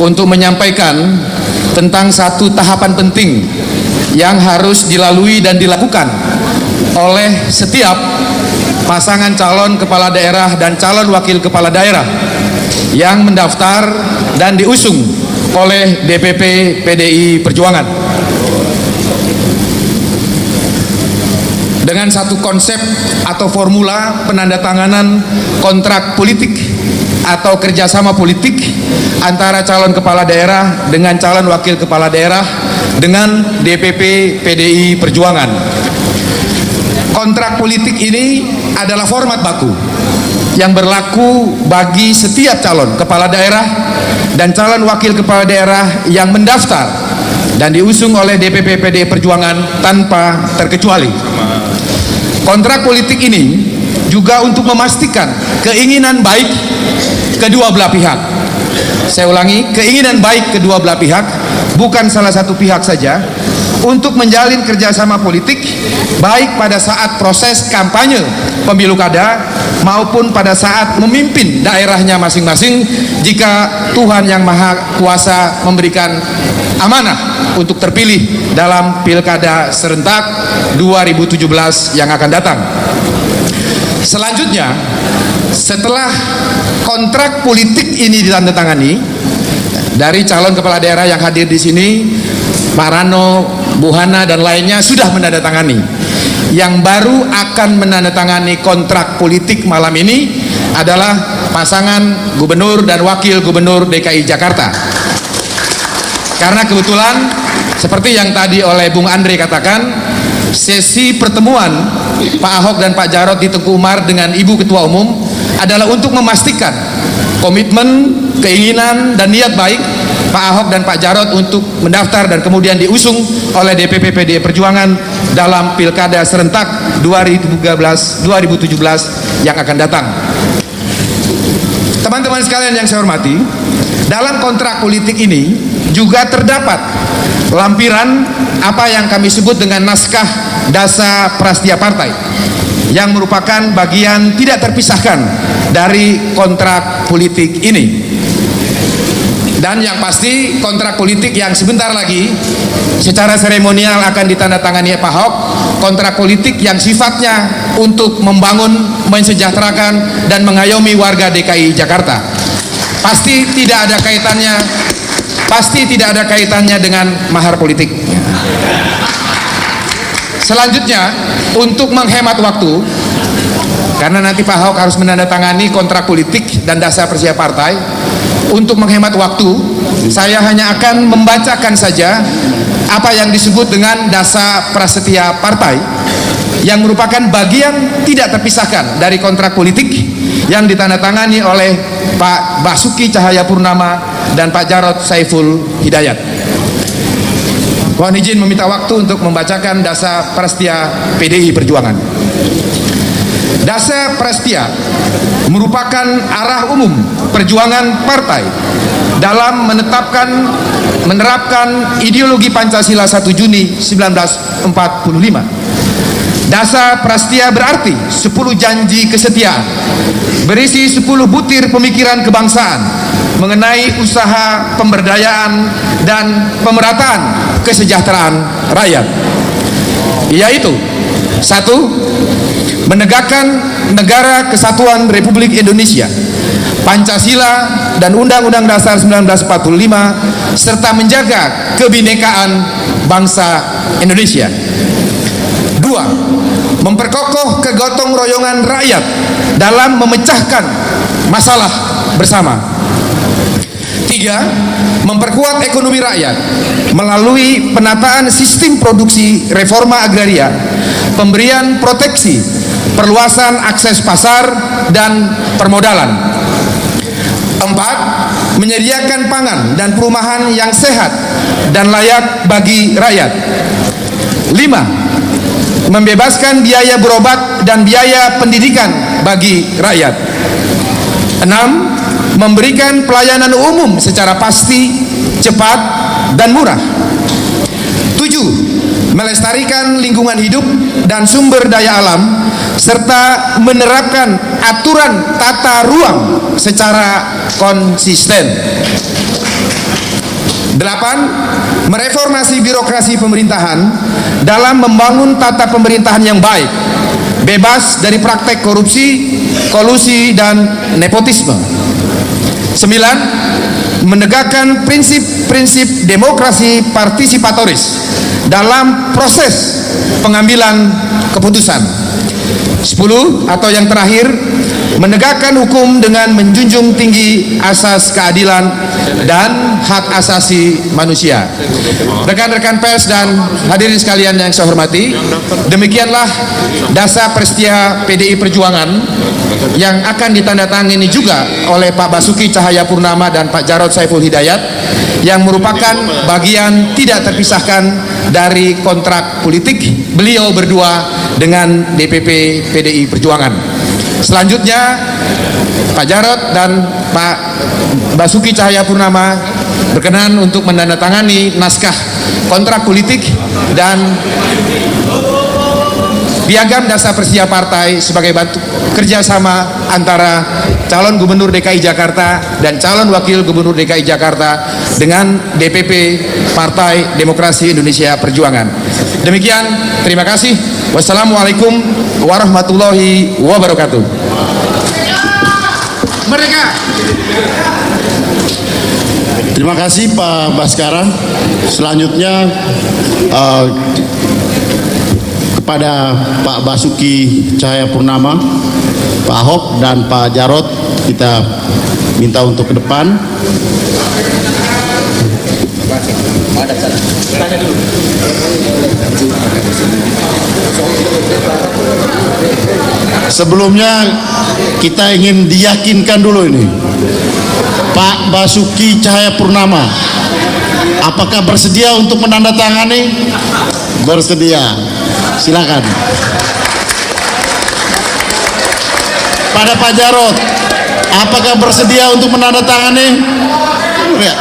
untuk menyampaikan tentang satu tahapan penting yang harus dilalui dan dilakukan oleh setiap pasangan calon kepala daerah dan calon wakil kepala daerah yang mendaftar dan diusung oleh DPP PDI Perjuangan. Dengan satu konsep atau formula penandatanganan kontrak politik atau kerjasama politik antara calon kepala daerah dengan calon wakil kepala daerah dengan DPP PDI Perjuangan. Kontrak politik ini adalah format baku yang berlaku bagi setiap calon kepala daerah dan calon wakil kepala daerah yang mendaftar dan diusung oleh DPP PDI Perjuangan tanpa terkecuali. Kontrak politik ini juga untuk memastikan keinginan baik kedua belah pihak. Saya ulangi, keinginan baik kedua belah pihak, bukan salah satu pihak saja, untuk menjalin kerjasama politik baik pada saat proses kampanye pemilu kada maupun pada saat memimpin daerahnya masing-masing jika Tuhan Yang Maha Kuasa memberikan amanah untuk terpilih dalam Pilkada serentak 2017 yang akan datang. Selanjutnya, setelah kontrak politik ini ditandatangani dari calon kepala daerah yang hadir di sini, Pak Rano, Bu Hana dan lainnya sudah menandatangani. Yang baru akan menandatangani kontrak politik malam ini adalah pasangan gubernur dan wakil gubernur DKI Jakarta. Karena kebetulan seperti yang tadi oleh Bung Andre katakan, sesi pertemuan Pak Ahok dan Pak Jarot di Teguh Umar dengan Ibu Ketua Umum adalah untuk memastikan komitmen, keinginan dan niat baik Pak Ahok dan Pak Jarot untuk mendaftar dan kemudian diusung oleh DPP PDI Perjuangan dalam Pilkada serentak 2017 yang akan datang. Teman-teman sekalian yang saya hormati, dalam kontrak politik ini juga terdapat lampiran apa yang kami sebut dengan naskah dasa prastia partai yang merupakan bagian tidak terpisahkan dari kontrak politik ini. Dan yang pasti kontrak politik yang sebentar lagi secara seremonial akan ditandatangani Pak Ahok, kontrak politik yang sifatnya untuk membangun, mensejahterakan dan mengayomi warga DKI Jakarta. Pasti tidak ada kaitannya dengan mahar politik. Selanjutnya, untuk menghemat waktu, karena nanti Pak Ahok harus menandatangani kontrak politik dan dasar prastia partai, untuk menghemat waktu, saya hanya akan membacakan saja apa yang disebut dengan dasar prasetya partai yang merupakan bagian tidak terpisahkan dari kontrak politik yang ditandatangani oleh Pak Basuki Cahayapurnama dan Pak Jarod Saiful Hidayat. Mohon izin meminta waktu untuk membacakan dasar prastia PDI Perjuangan. Dasar prastia merupakan arah umum perjuangan partai dalam menerapkan ideologi Pancasila 1 Juni 1945. Dasar prastia berarti 10 janji kesetiaan, berisi 10 butir pemikiran kebangsaan mengenai usaha pemberdayaan dan pemerataan kesejahteraan rakyat, yaitu 1. Menegakkan negara kesatuan Republik Indonesia, Pancasila dan Undang-Undang Dasar 1945 serta menjaga kebinekaan bangsa Indonesia. 2. Memperkokoh kegotong royongan rakyat dalam memecahkan masalah bersama. 3. Memperkuat ekonomi rakyat melalui penataan sistem produksi, reforma agraria, pemberian proteksi, perluasan akses pasar dan permodalan. 4. Menyediakan pangan dan perumahan yang sehat dan layak bagi rakyat. 5. Membebaskan biaya berobat dan biaya pendidikan bagi rakyat. 6. Memberikan pelayanan umum secara pasti, cepat, dan murah. 7. Melestarikan lingkungan hidup dan sumber daya alam serta menerapkan aturan tata ruang secara konsisten. 8. Mereformasi birokrasi pemerintahan dalam membangun tata pemerintahan yang baik, bebas dari praktek korupsi, kolusi, dan nepotisme. 9. Menegakkan prinsip-prinsip demokrasi partisipatoris dalam proses pengambilan keputusan. 10. Atau yang terakhir, menegakkan hukum dengan menjunjung tinggi asas keadilan dan hak asasi manusia. Rekan-rekan pers dan hadirin sekalian yang saya hormati, demikianlah dasar Prestia PDI Perjuangan yang akan ditandatangani juga oleh Pak Basuki Cahayapurnama dan Pak Jarod Saiful Hidayat, yang merupakan bagian tidak terpisahkan dari kontrak politik beliau berdua dengan DPP PDI Perjuangan. Selanjutnya Pak Jarod dan Pak Basuki Cahayapurnama berkenan untuk menandatangani naskah kontrak politik dan piagam dasar Prestia Partai sebagai bentuk kerjasama antara calon Gubernur DKI Jakarta dan calon Wakil Gubernur DKI Jakarta dengan DPP Partai Demokrasi Indonesia Perjuangan. Demikian, terima kasih. Wassalamualaikum warahmatullahi wabarakatuh. Merdeka. Terima kasih Pak Baskara. Selanjutnya kepada Pak Basuki Cahayapurnama, Pak Ahok dan Pak Jarod kita minta untuk ke depan. Sebelumnya kita ingin diyakinkan dulu ini, Pak Basuki Cahayapurnama, apakah bersedia untuk menandatangani? Bersedia. Silakan. Pada Pak Jarod, apakah bersedia untuk menandatangani? Ya.